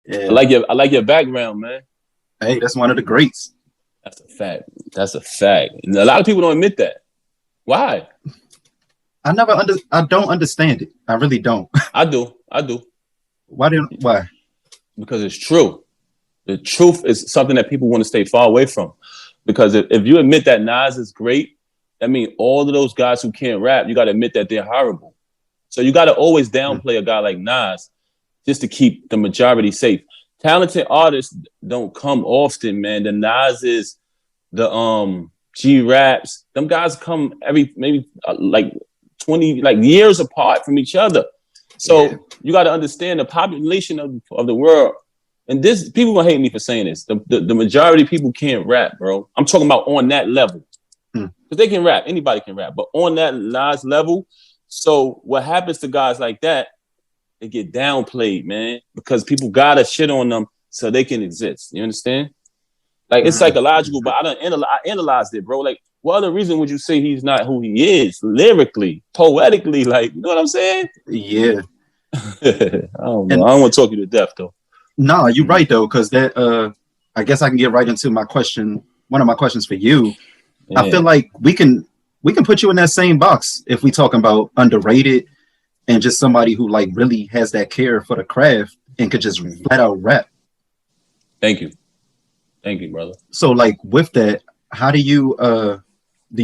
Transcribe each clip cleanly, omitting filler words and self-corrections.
Yeah. I like your background, man. Hey, that's one of the greats. That's a fact. That's a fact. And a lot of people don't admit that. Why? I don't understand it. I really don't. I do. I do. Why? Because it's true. The truth is something that people want to stay far away from. Because if you admit that Nas is great, that means all of those guys who can't rap, you got to admit that they're horrible. So you got to always downplay a guy like Nas just to keep the majority safe. Talented artists don't come often, man. The Nas's, the G Raps, them guys come every maybe like 20 like years apart from each other. So you got to understand the population of the world. And this, people gonna hate me for saying this. The majority of people can't rap, bro. I'm talking about on that level. Because they can rap. Anybody can rap. But on that Nas level, so what happens to guys like that, they get downplayed, man. Because people gotta shit on them so they can exist. You understand? Like, it's psychological, but I analyzed it, bro. Like, what other reason would you say he's not who he is? Lyrically, poetically, like, you know what I'm saying? Yeah. I don't know. I don't want to talk you to death, though. No, you're right though, because that I guess I can get right into my question. One of my questions for you. Yeah. I feel like we can put you in that same box if we talking about underrated and just somebody who like really has that care for the craft and could just flat out rap. Thank you, brother. So like with that, how do you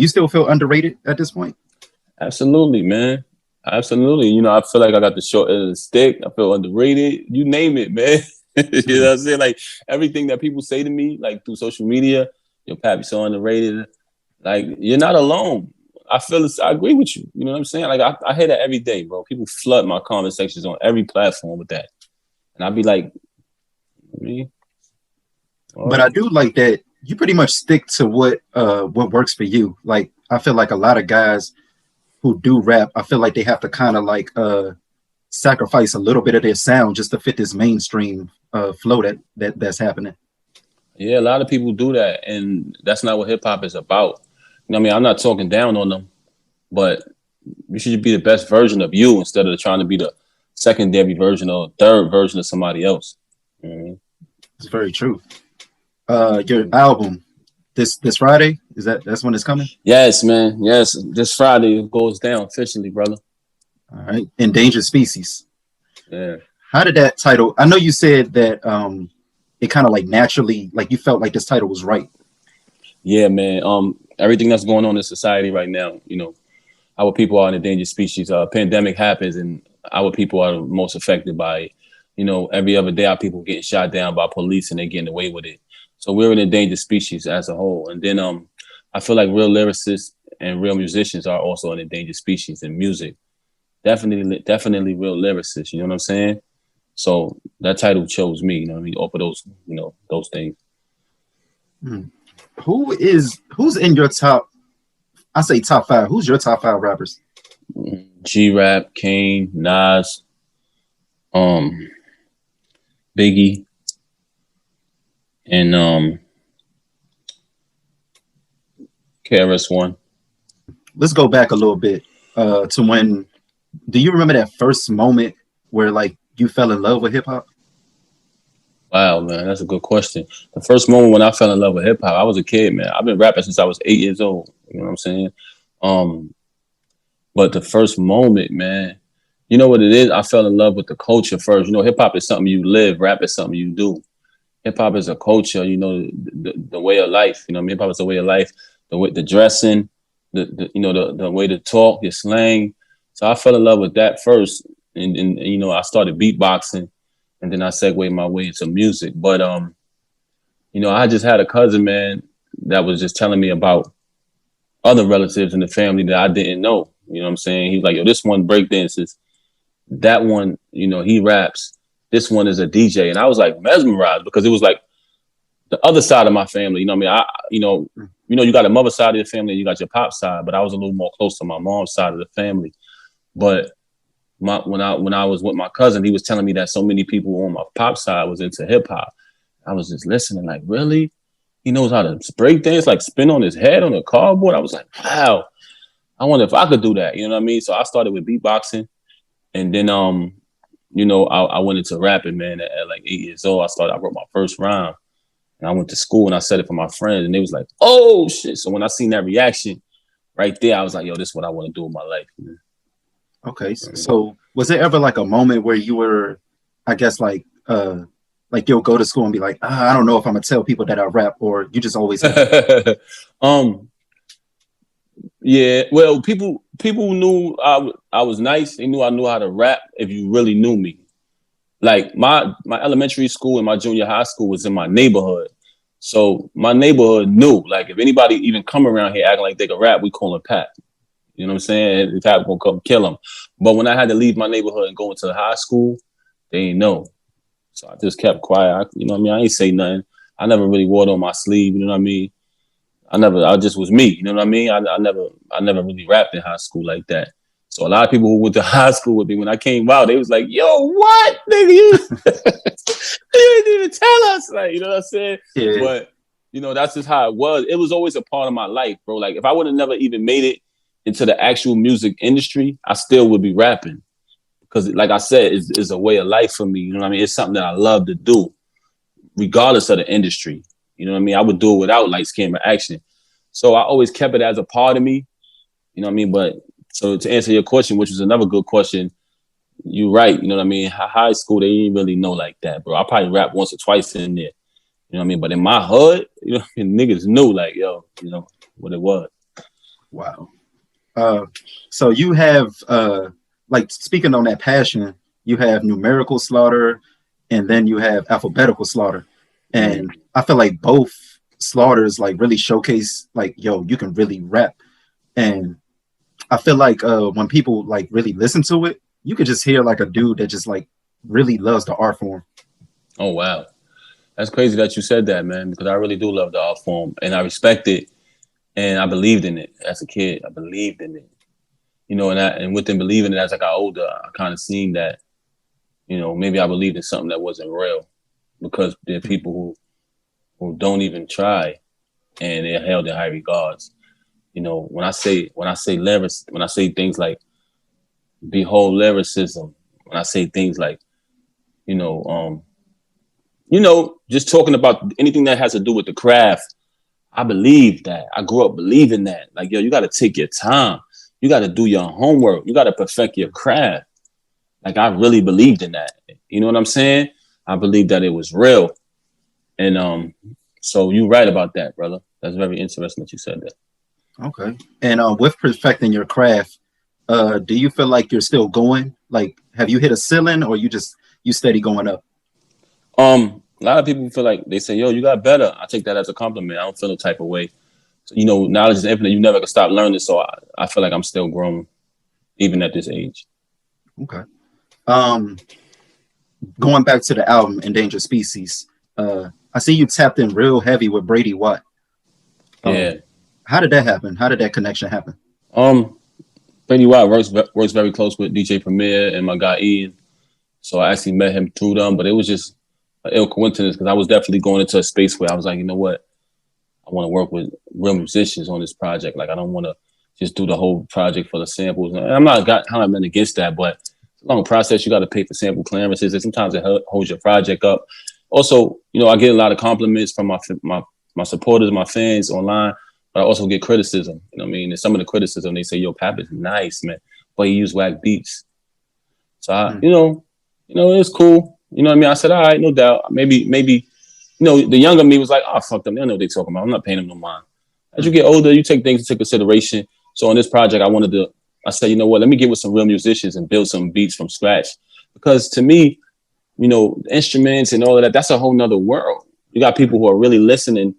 still feel underrated at this point? Absolutely, man. Absolutely. You know, I feel like I got the short end of the stick. I feel underrated. You name it, man. You know what I'm saying? Like, everything that people say to me, like through social media, yo, Pap, you're so underrated. Like, you're not alone. I agree with you. You know what I'm saying? Like, I hear that every day, bro. People flood my comment sections on every platform with that. And I'd be like, me? But I do like that you pretty much stick to what works for you. Like, I feel like a lot of guys who do rap, I feel like they have to kind of like sacrifice a little bit of their sound just to fit this mainstream flow that's happening. Yeah, a lot of people do that, and that's not what hip hop is about. You know what I mean? I'm not talking down on them, but you should be the best version of you instead of trying to be the secondary version or third version of somebody else. Mm-hmm. It's very true. Your album this Friday, that's when it's coming? Yes, man. Yes, this Friday it goes down officially, brother. All right, Endangered Species. Yeah. How did that title? I know you said that it kind of like naturally, like you felt like this title was right. Yeah, man. Everything that's going on in society right now, you know, our people are an endangered species. Pandemic happens, and our people are most affected by it. You know, every other day our people getting shot down by police, and they're getting away with it. So we're an endangered species as a whole. And then I feel like real lyricists and real musicians are also an endangered species in music. Definitely real lyricists, you know what I'm saying? So that title chose me, you know what I mean, off of those, you know, those things. Who's in your top, I say top 5, who's your top 5 rappers? G-Rap, Kane, Nas, Biggie, and KRS-One. Let's go back a little bit to when, do you remember that first moment where like you fell in love with hip hop? Wow, man, that's a good question. The first moment when I fell in love with hip hop, I was a kid, man. I've been rapping since I was 8 years old. You know what I'm saying? But the first moment, man, you know what it is? I fell in love with the culture first. You know, hip hop is something you live. Rap is something you do. Hip hop is a culture. You know, the way of life. You know, hip hop is the way of life. The dressing, the way to talk, your slang. So I fell in love with that first, and you know, I started beatboxing, and then I segued my way into music. But you know, I just had a cousin, man, that was just telling me about other relatives in the family that I didn't know. You know what I'm saying? He was like, yo, this one breakdances, that one, you know, he raps, this one is a DJ, and I was like mesmerized because it was like the other side of my family. You know what I mean? You got a mother side of the family, and you got your pop side, but I was a little more close to my mom's side of the family. But when I was with my cousin, he was telling me that so many people on my pop side was into hip hop. I was just listening, like, really? He knows how to break dance, like spin on his head on a cardboard. I was like, wow, I wonder if I could do that. You know what I mean? So I started with beatboxing, and then I went into rapping, man, at like 8 years old. I wrote my first rhyme, and I went to school and I said it for my friends, and they was like, "Oh shit!" So when I seen that reaction right there, I was like, "Yo, this is what I want to do with my life." Man. Okay, so was there ever like a moment where you were, I guess, like you'll go to school and be like, I don't know if I'm gonna tell people that I rap, or you just always Yeah, well, people knew I was nice. They knew I knew how to rap if you really knew me. Like my elementary school and my junior high school was in my neighborhood. So my neighborhood knew, like, if anybody even come around here acting like they could rap, we call him Pat. You know what I'm saying? The Pat gonna come kill him. But when I had to leave my neighborhood and go into high school, they didn't know. So I just kept quiet. You know what I mean? I ain't say nothing. I never really wore it on my sleeve. You know what I mean? I just was me. You know what I mean? I never really rapped in high school like that. So a lot of people who went to high school with me, when I came out, they was like, "Yo, what, nigga? You didn't even tell us." Like, you know what I'm saying? Yeah. But, that's just how it was. It was always a part of my life, bro. Like, if I would have never even made it into the actual music industry, I still would be rapping. Because, like I said, it's a way of life for me. You know what I mean? It's something that I love to do, regardless of the industry. You know what I mean? I would do it without lights, camera, action. So I always kept it as a part of me. You know what I mean? But so to answer your question, which was another good question, you're right. You know what I mean? High school, they didn't really know like that, bro. I probably rap once or twice in there. You know what I mean? But in my hood, niggas knew, like, yo, what it was. Wow. So you have, like, speaking on that passion, you have numerical slaughter, and then you have alphabetical slaughter. And I feel like both slaughters like really showcase like, yo, you can really rap. And I feel like when people like really listen to it, you could just hear like a dude that just like really loves the art form. Oh, wow. That's crazy that you said that, man, because I really do love the art form and I respect it. And I believed in it as a kid. I believed in it, and within believing it as I got older, I kind of seen that, maybe I believed in something that wasn't real, because there are people who don't even try, and they're held in high regards. When I say lyrics, when I say things like behold lyricism, when I say things like, just talking about anything that has to do with the craft, I believe that. I grew up believing that. Like, yo, you got to take your time. You got to do your homework. You got to perfect your craft. Like, I really believed in that. You know what I'm saying? I believed that it was real. And so you're right about that, brother. That's very interesting that you said that. Okay. And with perfecting your craft, do you feel like you're still going? Like, have you hit a ceiling, or you steady going up? A lot of people feel like they say, yo, you got better. I take that as a compliment. I don't feel no type of way. So, knowledge is infinite. You never can stop learning. So I feel like I'm still growing, even at this age. Okay. Going back to the album Endangered Species, I see you tapped in real heavy with Brady Watt. Yeah. How did that happen? How did that connection happen? Brady Watt works very close with DJ Premier and my guy Ian. So I actually met him through them, but it was just an ill coincidence, because I was definitely going into a space where I was like, you know what? I want to work with real musicians on this project. Like, I don't want to just do the whole project for the samples. And I'm not against that, but it's a long process. You got to pay for sample clearances, and sometimes it holds your project up. Also, I get a lot of compliments from my supporters, my fans online, but I also get criticism. You know what I mean? And some of the criticism, they say, yo, Pap is nice, man, but he used whack beats. So it's cool. You know what I mean? I said, all right, no doubt. Maybe, the younger me was like, oh, fuck them. They don't know what they're talking about. I'm not paying them no mind. As you get older, you take things into consideration. So on this project, I said, you know what? Let me get with some real musicians and build some beats from scratch. Because to me, the instruments and all of that, that's a whole nother world. You got people who are really listening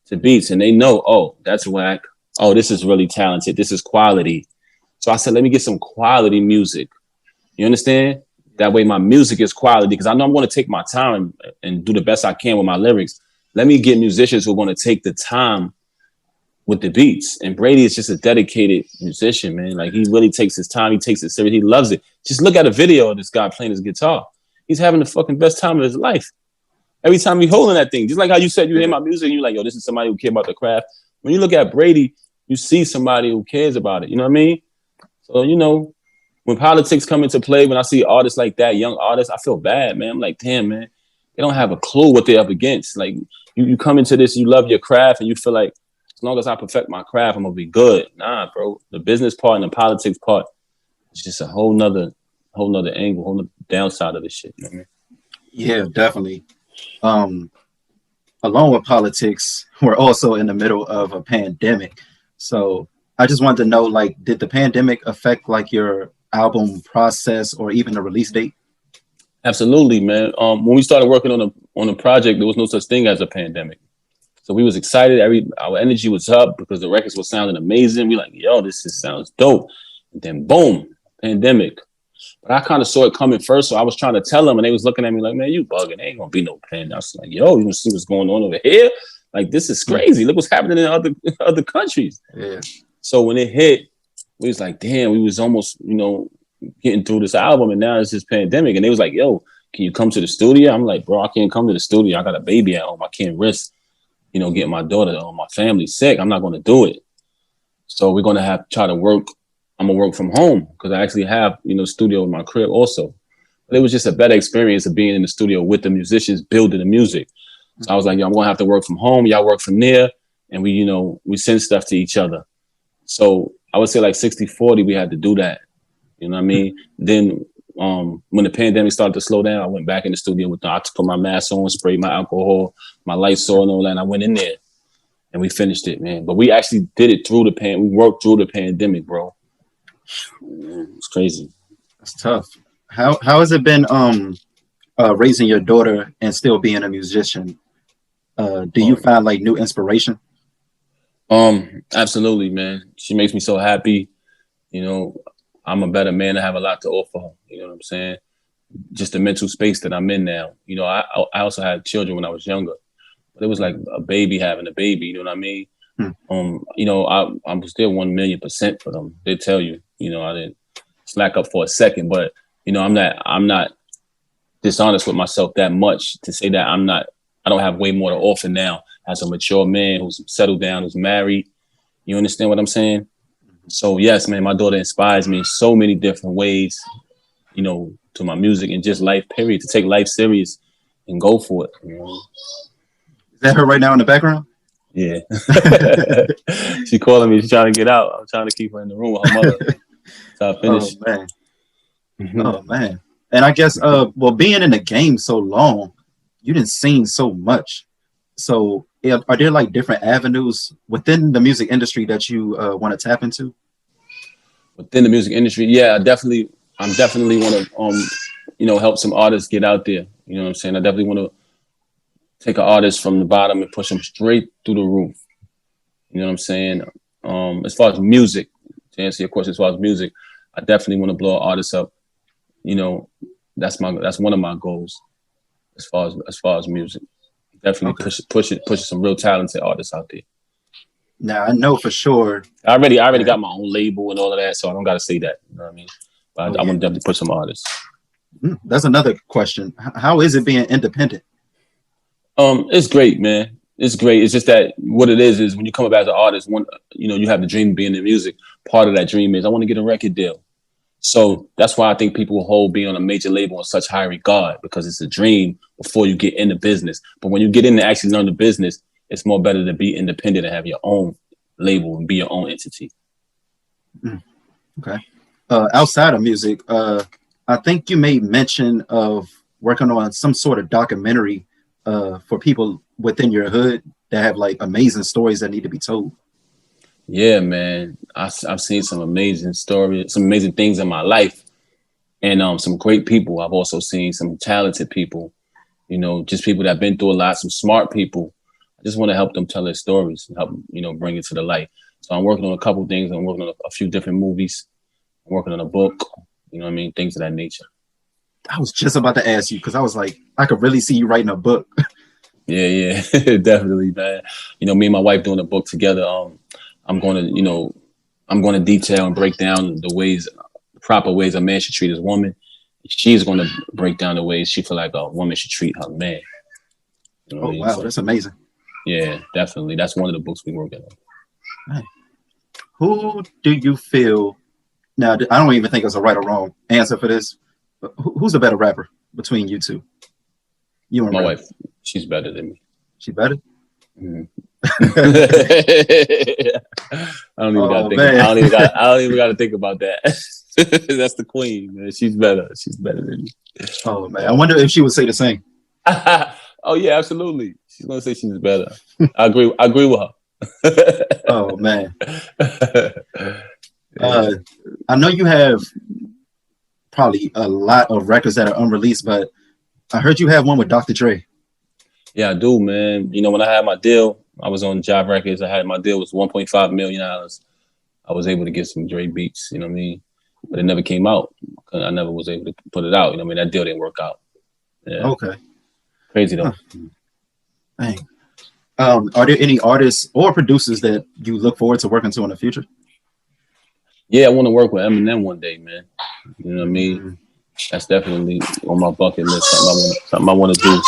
to beats and they know, oh, that's whack. Oh, this is really talented. This is quality. So I said, let me get some quality music. You understand? That way my music is quality, because I know I'm going to take my time and do the best I can with my lyrics. Let me get musicians who are going to take the time with the beats. And Brady is just a dedicated musician, man. Like, he really takes his time. He takes it serious. He loves it. Just look at a video of this guy playing his guitar. He's having the fucking best time of his life. Every time he's holding that thing, just like how you said, you hear my music and you're like, yo, this is somebody who cares about the craft. When you look at Brady, you see somebody who cares about it. You know what I mean? So, when politics come into play, when I see artists like that, young artists, I feel bad, man. I'm like, damn, man, they don't have a clue what they're up against. Like, you come into this, you love your craft, and you feel like, as long as I perfect my craft, I'm gonna be good. Nah, bro. The business part and the politics part is just a whole nother angle, whole nother downside of this shit. You know what I mean? Yeah, definitely. Along with politics, we're also in the middle of a pandemic. So I just wanted to know, like, did the pandemic affect like your album process or even the release date? Absolutely, man. When we started working on a project, there was no such thing as a pandemic. So we was excited. Our energy was up because the records were sounding amazing. We like, yo, this just sounds dope. And then boom, pandemic. But I kind of saw it coming first, so I was trying to tell them, and they was looking at me like, man, you bugging. There ain't gonna be no pandemic. I was like, yo, you gonna see what's going on over here? Like, this is crazy. Look what's happening in other countries. Yeah. So when it hit, we was like, damn, we was almost, getting through this album, and now it's this pandemic. And they was like, yo, can you come to the studio? I'm like, bro, I can't come to the studio. I got a baby at home. I can't risk, getting my daughter or my family sick. I'm not going to do it. So we're going to try to work. I'm going to work from home because I actually have, studio in my crib also. But it was just a better experience of being in the studio with the musicians, building the music. So I was like, yo, I'm going to have to work from home. Y'all work from there. And we send stuff to each other. So I would say like 60-40, we had to do that. You know what I mean? Then when the pandemic started to slow down, I went back in the studio with them. I put my mask on, sprayed my alcohol, my Lysol and all that, and I went in there and we finished it, man. But we actually did it through we worked through the pandemic, bro. It's crazy. That's tough. How has it been raising your daughter and still being a musician? Do you find like new inspiration? Absolutely, man. She makes me so happy. I'm a better man. I have a lot to offer her. You know what I'm saying? Just the mental space that I'm in now. I also had children when I was younger, but it was like a baby having a baby. You know what I mean? I was still 1,000,000% for them. They tell you, I didn't slack up for a second, but I'm not dishonest with myself that much to say that I don't have way more to offer now as a mature man who's settled down, who's married. You understand what I'm saying? So yes, man, my daughter inspires me in so many different ways, to my music and just life, period, to take life serious and go for it. Is that her right now in the background? Yeah. She calling me. She's trying to get out. I'm trying to keep her in the room with her mother. So I finished. Oh, man. Oh, man. And I guess, being in the game so long, you didn't sing so much. So are there like different avenues within the music industry that you want to tap into? Within the music industry, yeah, I definitely want to, help some artists get out there. You know what I'm saying? I definitely want to take an artist from the bottom and push them straight through the roof. You know what I'm saying? As far as music, to answer your question, as far as music, I definitely want to blow artists up. That's one of my goals as far as music. Definitely push some real talented artists out there. Now I know for sure. I already got my own label and all of that, so I don't got to say that. You know what I mean? But I want to definitely push some artists. That's another question. How is it being independent? It's great, man. It's great. It's just that what it is when you come up as an artist, you have the dream of being in music. Part of that dream is I want to get a record deal. So that's why I think people hold being on a major label in such high regard, because it's a dream before you get into business. But when you get in to actually learn the business, it's more better to be independent and have your own label and be your own entity. Okay. Outside of music, I think you made mention of working on some sort of documentary for people within your hood that have like amazing stories that need to be told. Yeah, man. I've seen some amazing stories, some amazing things in my life, and some great people. I've also seen some talented people, just people that have been through a lot, some smart people. I just want to help them tell their stories and help, bring it to the light. So I'm working on a couple of things. I'm working on a few different movies. I'm working on a book, things of that nature. I was just about to ask you, because I was like, I could really see you writing a book. Yeah, definitely, man. Me and my wife doing a book together. I'm going to detail and break down the proper ways a man should treat his woman. She's going to break down the ways she feel like a woman should treat her man. Wow, so, that's amazing. Yeah, definitely. That's one of the books we're working on. Who do you feel Now, I don't even think it's a right or wrong answer for this. But who's a better rapper between you two? You and My Ray. wife, she's better than me. She better? Mm. I don't even gotta think. I don't even gotta think about that. That's the queen, man. She's better. She's better than me. Oh man, I wonder if she would say the same. Oh yeah, absolutely. She's gonna say she's better. I agree. I agree with her. Oh man. I know you have probably a lot of records that are unreleased, but I heard you have one with Dr. Dre. Yeah, I do, man. You know, when I had my deal, I was on Jive Records. I had my deal was $1.5 million. I was able to get some Dre beats, you know what I mean? But it never came out. I never was able to put it out. You know what I mean? That deal didn't work out. Yeah. Okay. Crazy though. Dang. Are there any artists or producers that you look forward to working to in the future? Yeah, I want to work with Eminem one day, man. You know what I mean? Mm-hmm. That's definitely on my bucket list. Something I want to do.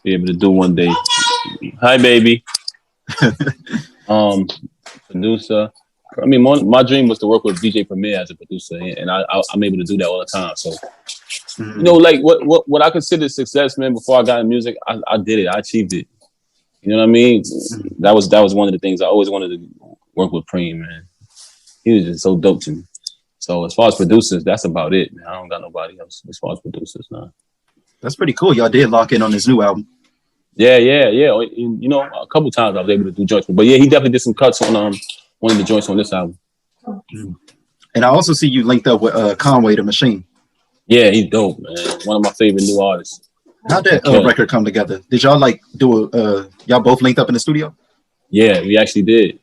Be able to do one day. Hi, baby. Producer. I mean, my dream was to work with DJ Premier as a producer, and I'm able to do that all the time. So, you know, like what I consider success, man. Before I got in music, I did it. I achieved it. You know what I mean? That was one of the things I always wanted to work with Preem, man. He was just so dope to me. So as far as producers, that's about it, man. I don't got nobody else as far as producers now. That's pretty cool. Y'all did lock in on this new album. Yeah. And, you know, a couple times I was able to do joints, but yeah, he definitely did some cuts on one of the joints on this album. And I also see you linked up with Conway the Machine. Yeah, he's dope, man. One of my favorite new artists. How'd that record come together? Did y'all like do y'all both linked up in the studio? Yeah, we actually did.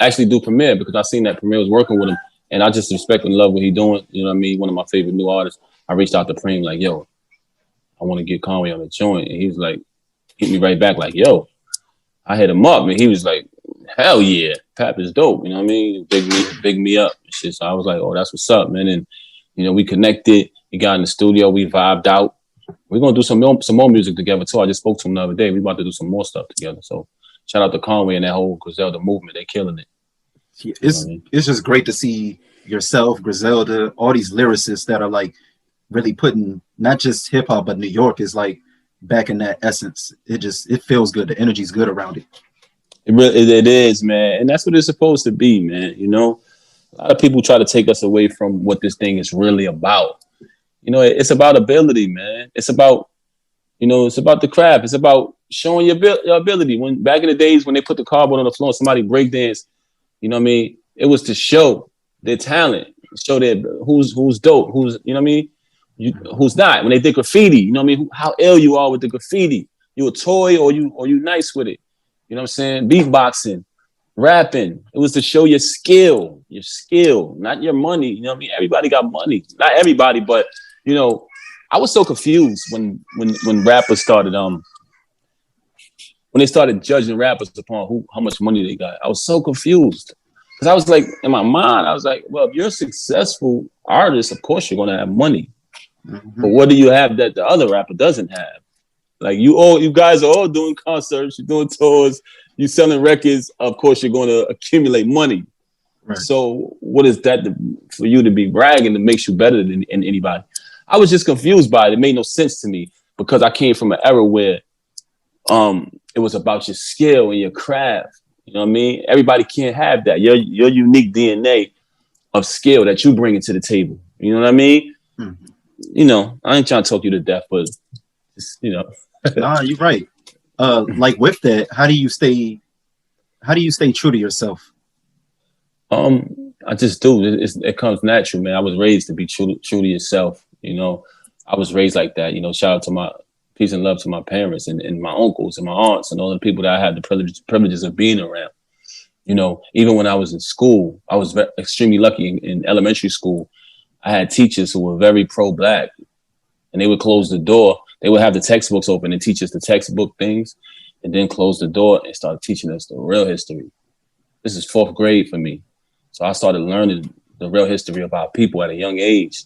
Actually do Premier because I seen that Premier was working with him, and I just respect and love what he's doing. You know what I mean? One of my favorite new artists. I reached out to Preem like, yo, I want to get Conway on the joint, and he was like, hit me right back like, yo. I hit him up, and he was like, hell yeah, Pap is dope. You know what I mean? Big me up and shit. So I was like, oh, that's what's up, man. And you know, we connected. We got in the studio. We vibed out. We're gonna do some more music together too. I just spoke to him the other day. We about to do some more stuff together. So shout out to Conway and that whole Griselda movement. They're killing it. It's just great to see yourself, Griselda, all these lyricists that are like really putting not just hip hop, but New York is like back in that essence. It feels good. The energy's good around it. It is, man. And that's what it's supposed to be, man. You know, a lot of people try to take us away from what this thing is really about. You know, it's about ability, man. It's about, you know, it's about the craft. It's about showing your ability. When back in the days when they put the cardboard on the floor and somebody breakdance, you know what I mean? It was to show their talent, show their who's dope, who's, you know what I mean? Who's not. When they did graffiti, you know what I mean? How ill you are with the graffiti. You a toy or you nice with it. You know what I'm saying? Beatboxing, rapping. It was to show your skill, not your money. You know what I mean? Everybody got money. Not everybody, but you know, I was so confused when rappers started when they started judging rappers upon how much money they got. I was so confused. Because I was like, in my mind, I was like, well, if you're a successful artist, of course you're gonna have money. Mm-hmm. But what do you have that the other rapper doesn't have? Like you guys are all doing concerts, you're doing tours, you're selling records. Of course, you're going to accumulate money. Right. So, what is that for you to be bragging that makes you better than anybody? I was just confused by it. It made no sense to me because I came from an era where it was about your skill and your craft. You know what I mean? Everybody can't have that. Your unique DNA of skill that you bring into the table. You know what I mean? Mm-hmm. You know, I ain't trying to talk you to death, but just, you know. Nah, you're right. Like with that, how do you stay true to yourself? I just do. It comes natural, man. I was raised to be true to yourself. You know, I was raised like that. You know, shout out to my peace and love to my parents and my uncles and my aunts and all the people that I had the privileges of being around. You know, even when I was in school, I was extremely lucky in elementary school. I had teachers who were very pro-Black, and they would close the door. They would have the textbooks open and teach us the textbook things, and then close the door and start teaching us the real history. This is 4th grade for me. So I started learning the real history of our people at a young age.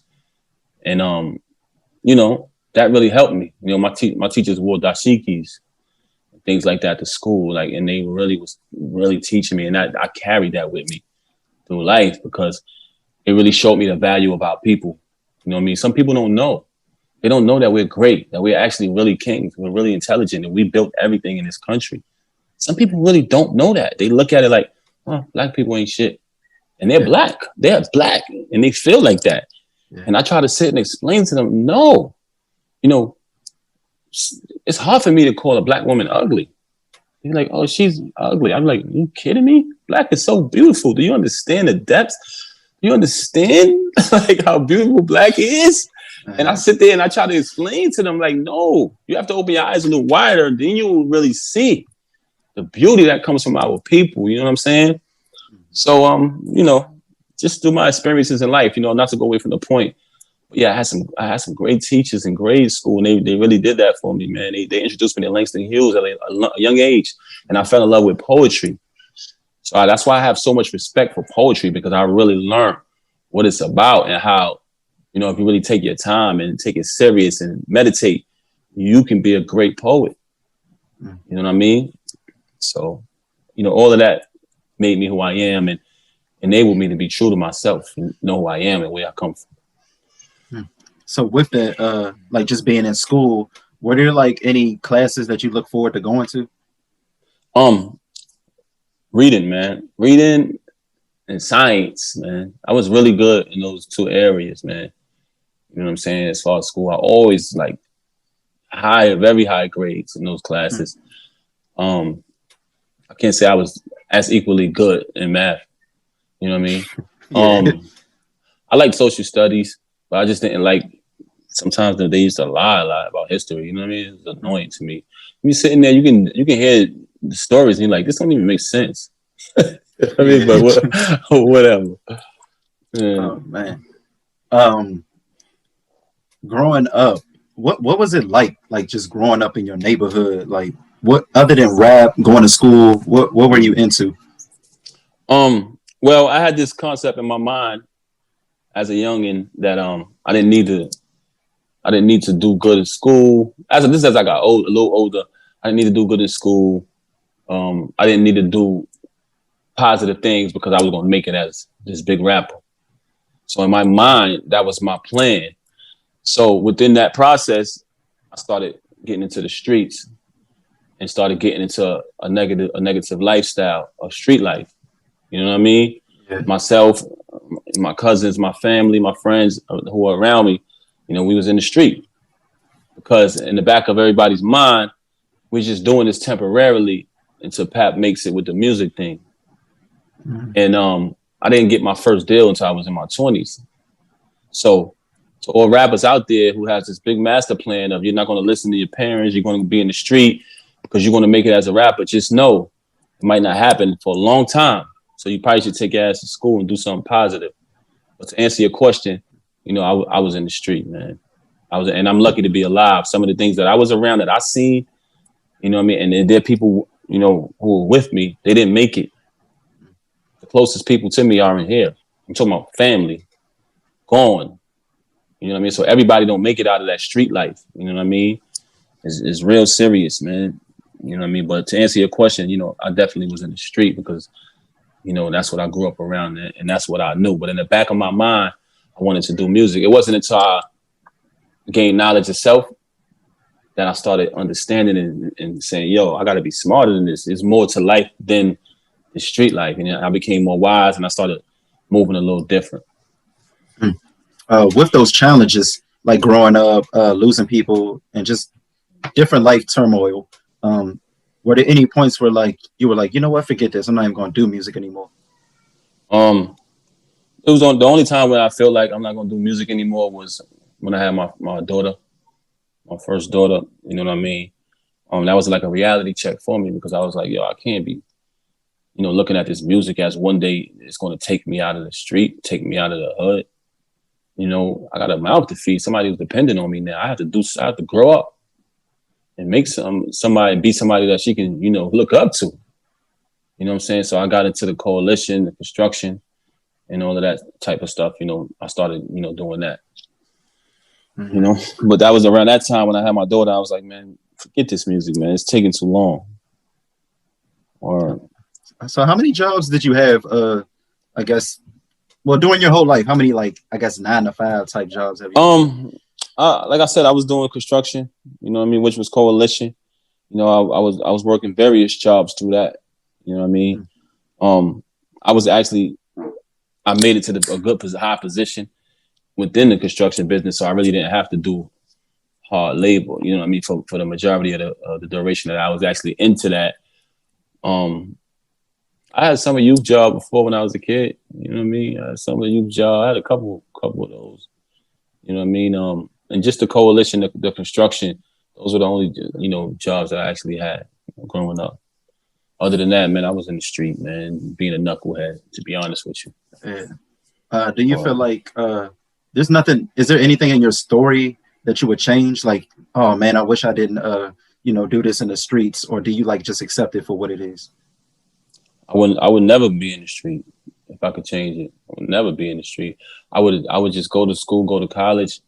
And, you know, that really helped me. You know, my teachers wore dashikis and things like that to school. Like, and they was really teaching me. And I carried that with me through life because, it really showed me the value about people. You know what I mean? Some people don't know. They don't know that we're great, that we're actually really kings, we're really intelligent, and we built everything in this country. Some people really don't know that. They look at it like, oh, black people ain't shit. And they're black. They're black. And they feel like that. Yeah. And I try to sit and explain to them, no, you know, it's hard for me to call a black woman ugly. They're like, oh, she's ugly. I'm like, you kidding me? Black is so beautiful. Do you understand the depths? Do you understand like how beautiful black is? And I sit there and I try to explain to them, like, no, you have to open your eyes a little wider. Then you will really see the beauty that comes from our people. You know what I'm saying? So, you know, just through my experiences in life, you know, not to go away from the point. But yeah, I had some great teachers in grade school, and they really did that for me, man. They introduced me to Langston Hughes at a young age, and I fell in love with poetry. So that's why I have so much respect for poetry, because I really learned what it's about and how, you know, if you really take your time and take it serious and meditate, you can be a great poet. You know what I mean? So, you know, all of that made me who I am and enabled me to be true to myself and know who I am and where I come from. So with that, like just being in school, were there like any classes that you look forward to going to? Reading, man. Reading and science, man. I was really good in those two areas, man. You know what I'm saying? As far as school, I always like very high grades in those classes. I can't say I was as equally good in math. You know what I mean? I liked social studies, but I just didn't like, sometimes they used to lie a lot about history. You know what I mean? It's annoying to me. You're sitting there, you can hear the stories and you're like, this don't even make sense. I mean, but whatever. Yeah. Oh man. Growing up, what was it like just growing up in your neighborhood? Like, what other than rap, going to school, what were you into? Well, I had this concept in my mind as a youngin that I didn't need to do good in school. As I got a little older, I didn't need to do good in school. I didn't need to do positive things because I was going to make it as this big rapper. So in my mind, that was my plan. So within that process, I started getting into the streets and started getting into a negative lifestyle of street life. You know what I mean? Yeah. Myself, my cousins, my family, my friends who were around me, you know, we was in the street because in the back of everybody's mind, we're just doing this temporarily until Pap makes it with the music thing. Mm-hmm. And I didn't get my first deal until I was in my 20s. So to all rappers out there who has this big master plan of you're not going to listen to your parents, you're going to be in the street because you're going to make it as a rapper, just know it might not happen for a long time. So you probably should take your ass to school and do something positive. But to answer your question, you know, I was in the street, man. And I'm lucky to be alive. Some of the things that I was around that I seen, you know what I mean? And there are people, you know, who were with me, they didn't make it. The closest people to me are in here. I'm talking about family, gone. You know what I mean? So everybody don't make it out of that street life. You know what I mean? It's real serious, man. You know what I mean? But to answer your question, you know, I definitely was in the street because, you know, that's what I grew up around and that's what I knew. But in the back of my mind, I wanted to do music. It wasn't until I gained knowledge of self that I started understanding and saying, yo, I got to be smarter than this. There's more to life than the street life. And I became more wise and I started moving a little different. With those challenges, like growing up, losing people and just different life turmoil, were there any points where like you were like, you know what, forget this, I'm not even going to do music anymore? It was the only time when I felt like I'm not going to do music anymore was when I had my daughter, my first daughter. You know what I mean? That was like a reality check for me because I was like, yo, I can't be, you know, looking at this music as one day it's going to take me out of the street, take me out of the hood. You know, I got a mouth to feed. Somebody who's dependent on me now. I have to grow up and make somebody be somebody that she can, you know, look up to. You know what I'm saying? So I got into the coalition, the construction, and all of that type of stuff. You know, I started, you know, doing that. Mm-hmm. You know, but that was around that time when I had my daughter. I was like, man, forget this music, man. It's taking too long. So how many jobs did you have, I guess, Well, during your whole life, how many, like, I guess 9 to 5 type jobs have you had? Like I said, I was doing construction. You know what I mean, which was coalition. You know, I was working various jobs through that. You know what I mean. I was actually I made it to a good high position within the construction business, so I really didn't have to do hard labor. You know what I mean, for the majority of the duration that I was actually into that. I had summer youth job before when I was a kid. You know what I mean? I had summer youth job. I had a couple of those. You know what I mean? And just the coalition, the construction, those were the only, you know, jobs that I actually had growing up. Other than that, man, I was in the street, man, being a knucklehead, to be honest with you. Yeah. Do you feel like there's nothing, is there anything in your story that you would change? Like, oh man, I wish I didn't, you know, do this in the streets, or do you like just accept it for what it is? I would never be in the street if I could change it. I would never be in the street. I would just go to school, go to college,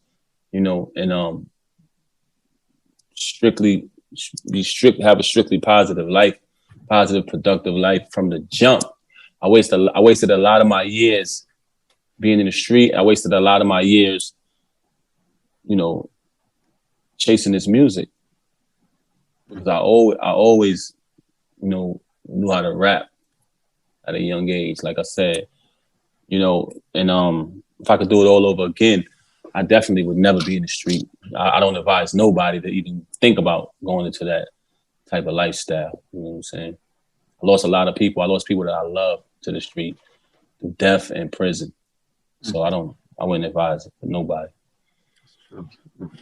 you know, and have a strictly positive life, positive, productive life from the jump. I wasted a lot of my years being in the street. I wasted a lot of my years, you know, chasing this music because I always, you know, knew how to rap at a young age, like I said, you know, and if I could do it all over again, I definitely would never be in the street. I don't advise nobody to even think about going into that type of lifestyle. You know what I'm saying? I lost a lot of people. I lost people that I love to the street, through death and prison. So I wouldn't advise it for nobody.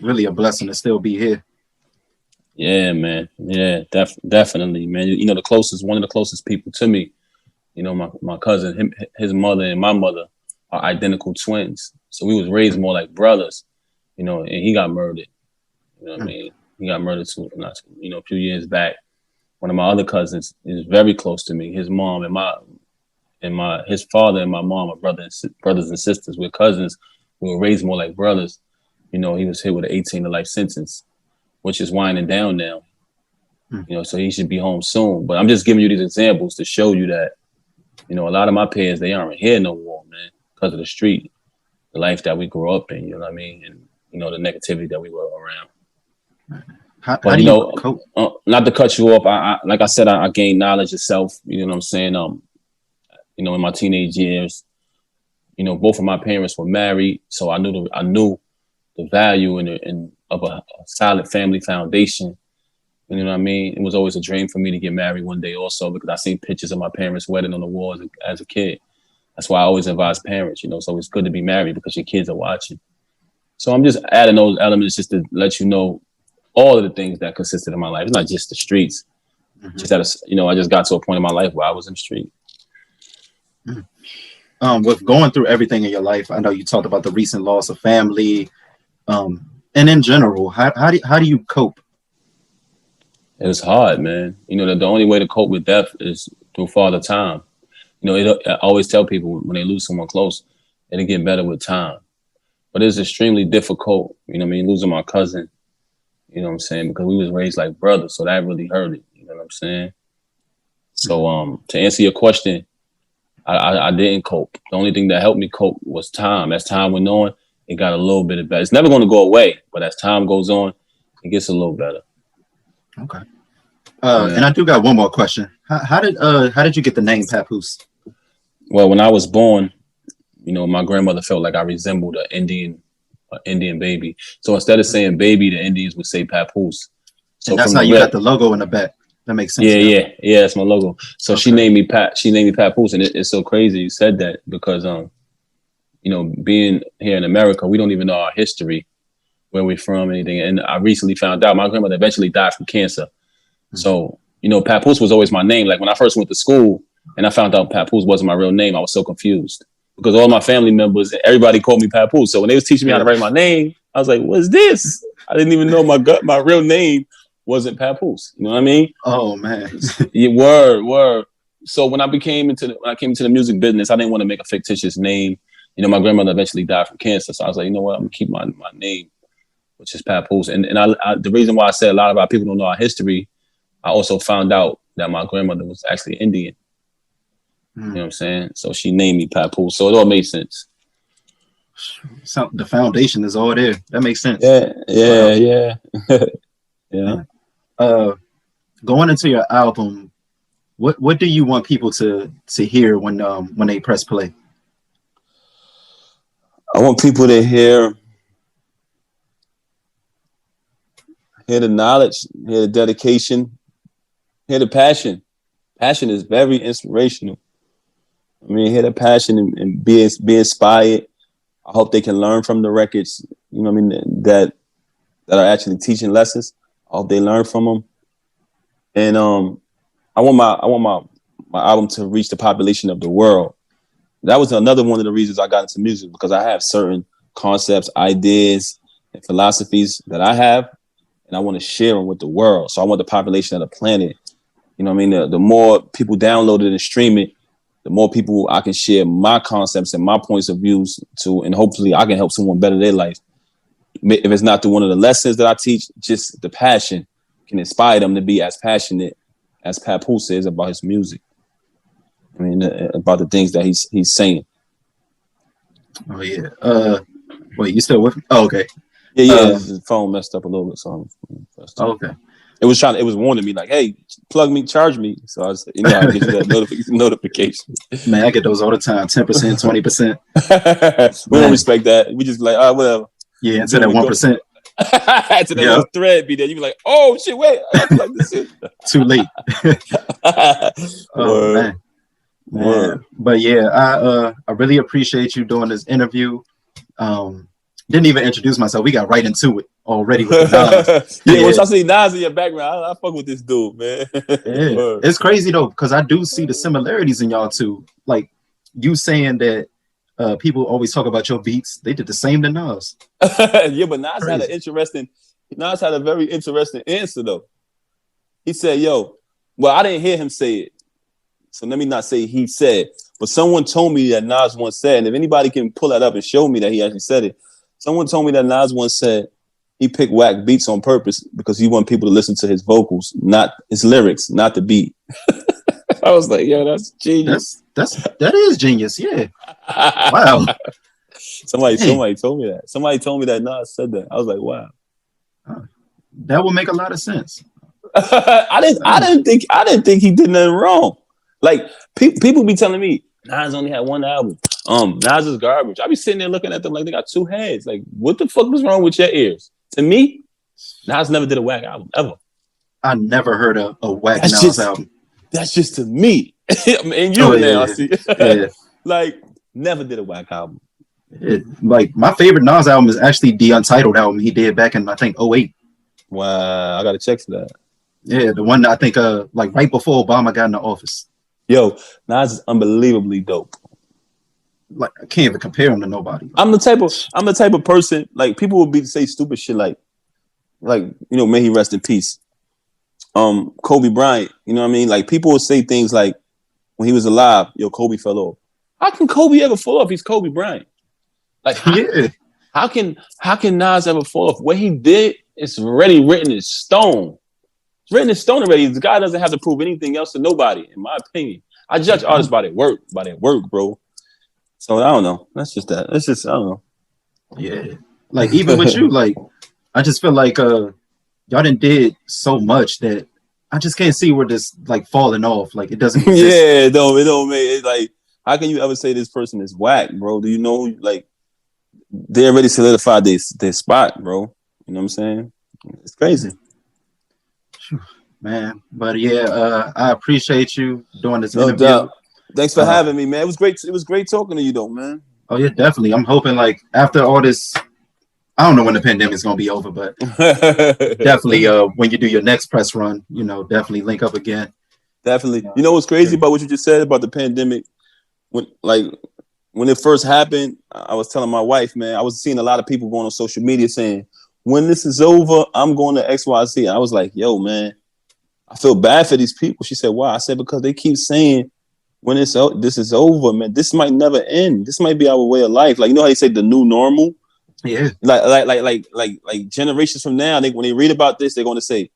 Really a blessing to still be here. Yeah, man. Yeah, definitely, man. You know, one of the closest people to me, you know, my cousin, his mother and my mother are identical twins. So we was raised more like brothers, you know, and he got murdered. You know what I mean? He got murdered you know, a few years back. One of my other cousins is very close to me. His mom his father and my mom are brothers and sisters. We're cousins. We were raised more like brothers. You know, he was hit with an 18 to life sentence, which is winding down now. You know, so he should be home soon. But I'm just giving you these examples to show you that, you know, a lot of my peers, they aren't here no more, man, because of the street, the life that we grew up in, you know what I mean? And, you know, the negativity that we were around. How do you cope? Not to cut you off, like I said, I gained knowledge of self, you know what I'm saying? You know, in my teenage years, you know, both of my parents were married, so I knew the value of a solid family foundation. You know what I mean? It was always a dream for me to get married one day also, because I seen pictures of my parents' wedding on the walls as a kid. That's why I always advise parents, you know, it's always good to be married because your kids are watching. So I'm just adding those elements just to let you know all of the things that consisted of my life. It's not just the streets. Just I just got to a point in my life where I was in the street. With going through everything in your life, I know you talked about the recent loss of family, and in general, how do you cope? It was hard, man. You know, the only way to cope with death is through Father Time. You know, I always tell people when they lose someone close, it'll get better with time. But it's extremely difficult, you know what I mean, losing my cousin, you know what I'm saying, because we was raised like brothers, so that really hurt it, you know what I'm saying? So to answer your question, I didn't cope. The only thing that helped me cope was time. As time went on, it got a little bit better. It's never going to go away, but as time goes on, it gets a little better. Okay. And I do got one more question. How did you get the name Papoose? Well, when I was born, you know, my grandmother felt like I resembled an Indian baby. So instead of saying baby, the Indians would say Papoose. So and that's how you got the logo in the back. That makes sense. Yeah, that's my logo. So she named me Papoose, and it's so crazy you said that because you know, being here in America, we don't even know our history, where we're from, anything. And I recently found out my grandmother eventually died from cancer. So, you know, Papoose was always my name. Like when I first went to school and I found out Papoose wasn't my real name, I was so confused because all my family members, everybody called me Papoose. So when they was teaching me how to write my name, I was like, what's this? I didn't even know my real name wasn't Papoose. You know what I mean? Oh man. Yeah, word. So when I came into the music business, I didn't want to make a fictitious name. You know, my grandmother eventually died from cancer. So I was like, you know what, I'm gonna keep my name, which is Papoose. And I the reason why I said a lot of our people don't know our history, I also found out that my grandmother was actually Indian. You know what I'm saying? So she named me Papoose. So it all made sense. So the foundation is all there. That makes sense. Yeah. Yeah. Going into your album, what do you want people to hear when they press play? I want people to hear the knowledge, hear the dedication, hear the passion. Passion is very inspirational. I mean, hear the passion and be inspired. I hope they can learn from the records, you know what I mean, that are actually teaching lessons. I hope they learn from them. And I want my album to reach the population of the world. That was another one of the reasons I got into music, because I have certain concepts, ideas, and philosophies that I have, and I want to share them with the world. So I want the population of the planet. You know what I mean? The more people download it and stream it, the more people I can share my concepts and my points of views to, and hopefully I can help someone better their life. If it's not through one of the lessons that I teach, just the passion can inspire them to be as passionate as Papoose is about his music. I mean, about the things that he's saying. Oh yeah. Wait, you still with me? Oh, okay. Yeah. His phone messed up a little bit, so okay. It was warning me like, "Hey, plug me, charge me." So I was, I get you that notification. Man, I get those all the time. 10%, 20%. We don't respect that. We just like, all right, whatever. Yeah, until that 1%. Until that little thread be there, you be like, "Oh shit, wait, I have to plug this in." Too late. Oh man. But yeah, I really appreciate you doing this interview. Didn't even introduce myself. We got right into it already with the Nas. Once I see Nas in your background, I fuck with this dude, man. Yeah. It's crazy though, because I do see the similarities in y'all too. Like you saying that people always talk about your beats. They did the same to Nas. Yeah, but Nas had a very interesting answer though. He said, "Yo, well, I didn't hear him say it, so let me not say he said, but someone told me that Nas once said, and if anybody can pull that up and show me that he actually said it, someone told me that Nas once said he picked whack beats on purpose because he wanted people to listen to his vocals, not his lyrics, not the beat." I was like, "Yo, that's genius. That is genius." Yeah. Wow. Somebody told me that. Somebody told me that Nas said that. I was like, "Wow." That would make a lot of sense. I didn't think he did nothing wrong. Like people be telling me Nas only had one album. Nas is garbage. I be sitting there looking at them like they got two heads. Like, what the fuck was wrong with your ears? To me, Nas never did a whack album ever. I never heard a whack Nas album. That's just to me. And you I see. Yeah. Like, never did a whack album. Like my favorite Nas album is actually the Untitled album he did back in I think 2008. Wow, I gotta check for that. Yeah, the one that I think like right before Obama got in the office. Yo, Nas is unbelievably dope. Like I can't even compare him to nobody. I'm the type of person, like people would say stupid shit like may he rest in peace. Kobe Bryant, you know what I mean? Like people would say things like when he was alive, yo, Kobe fell off. How can Kobe ever fall off? He's Kobe Bryant. Like how can Nas ever fall off? What he did is already written in stone. It's written in stone already. The guy doesn't have to prove anything else to nobody, in my opinion. I judge artists by their work, bro. So I don't know. That's just that. It's just I don't know. Yeah. Like even with you, like I just feel like y'all done did so much that I just can't see where this like falling off. Like it doesn't exist. Yeah, it don't make it like how can you ever say this person is whack, bro? Do you know like they already solidified their spot, bro? You know what I'm saying? It's crazy. Man, but yeah, I appreciate you doing this no interview. Doubt. Thanks for having me, man. It was great talking to you though, man. Oh yeah, definitely. I'm hoping like after all this, I don't know when the pandemic's gonna be over, but definitely when you do your next press run, definitely link up again. Definitely. You know what's crazy about what you just said about the pandemic? When it first happened, I was telling my wife, man, I was seeing a lot of people going on social media saying, when this is over, I'm going to XYZ. I was like, yo, man, I feel bad for these people. She said, why? I said, because they keep saying when this is over, man, this might never end. This might be our way of life. Like, you know how they say the new normal? Yeah. Like generations from now, when they read about this, they're going to say,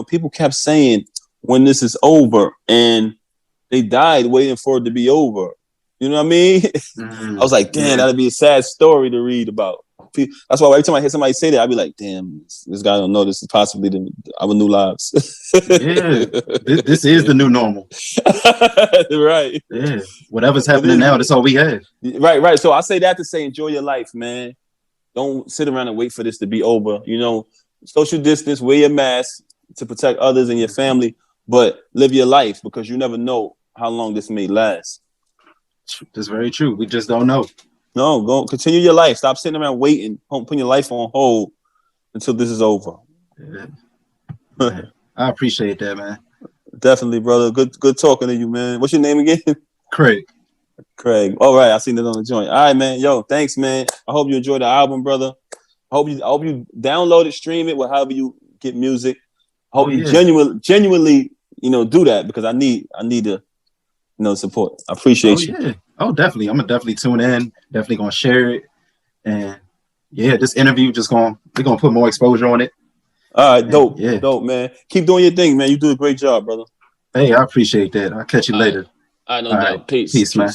people kept saying when this is over. And they died waiting for it to be over. You know what I mean? I was like, damn, that'd be a sad story to read about. That's why every time I hear somebody say that, I'd be like, damn, this guy don't know this is possibly our new lives. This is the new normal. Right. Yeah. Whatever's happening now, that's all we have. Right. So I say that to say, enjoy your life, man. Don't sit around and wait for this to be over. You know, social distance, wear your mask to protect others and your family, but live your life because you never know how long this may last. That's very true. We just don't know. No, go continue your life. Stop sitting around waiting, putting your life on hold until this is over. Yeah. I appreciate that, man. Definitely, brother. Good talking to you, man. What's your name again? Craig. All right, I seen it on the joint. All right, man. Yo, thanks, man. I hope you enjoyed the album, brother. I hope you download it, stream it, however you get music. I hope you genuinely, do that because I need to, support. I appreciate you. Yeah. Oh, definitely. I'm gonna tune in. Definitely gonna share it. And yeah, this interview we're gonna put more exposure on it. All right, dope, man. Keep doing your thing, man. You do a great job, brother. Hey, I appreciate that. I'll catch you later. All right, no doubt. Peace, man.